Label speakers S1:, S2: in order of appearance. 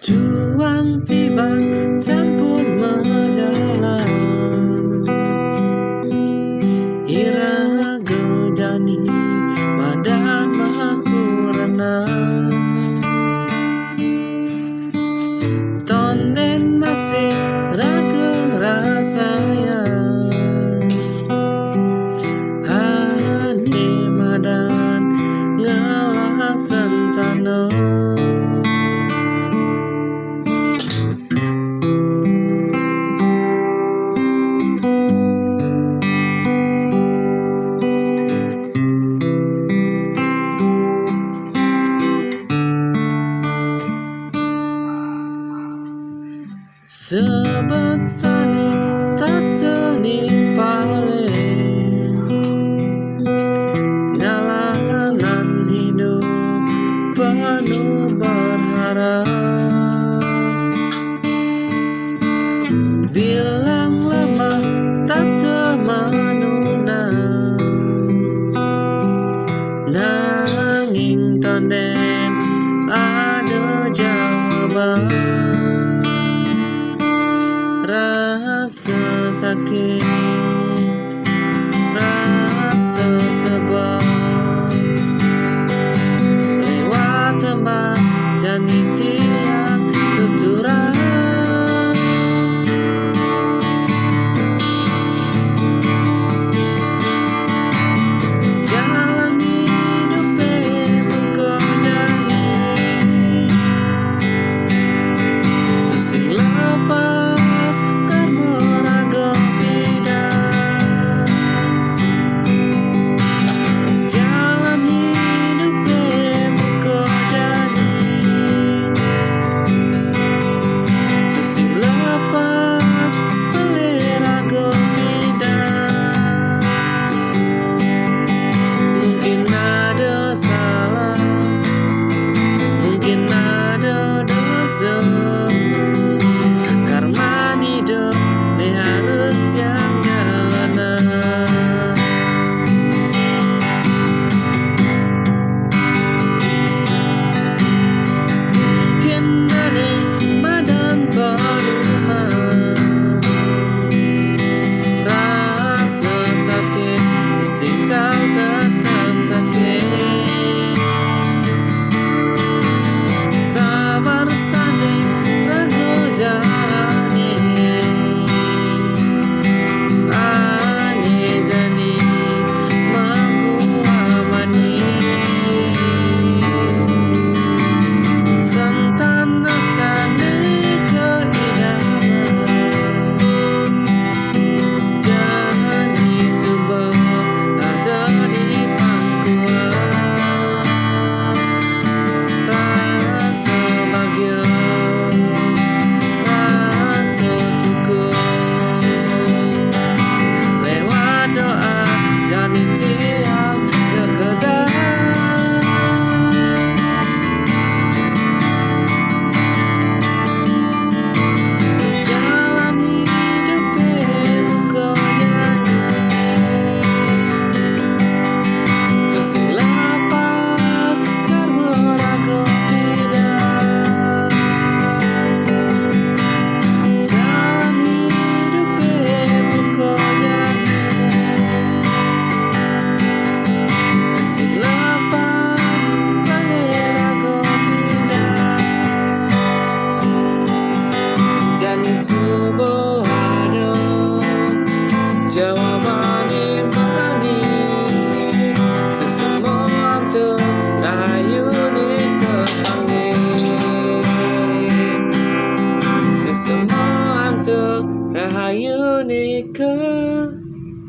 S1: Juang tiban sampun menjalan, iraga jani madan mangkurana, tonden masih raga rasanya, hani madan ngalah sencana. Sebut sani tateni paling jalanan hidup penuh berharap, bilang lemah tata manuna, nanging tonden ada jawaban. Rasa sakit, rasa sebab lewat tempat jani tiang tuturan. Jalan hidup buka jani tusing lepas karma hidup ni harus jalanan. Mungkin dari badan berumah, rasa sakit singkau tetap sakit. Subuh ada jawaban imani, sesemua tu rahayu ni kepanggil, sesemua tu rahayu ni kepanggil.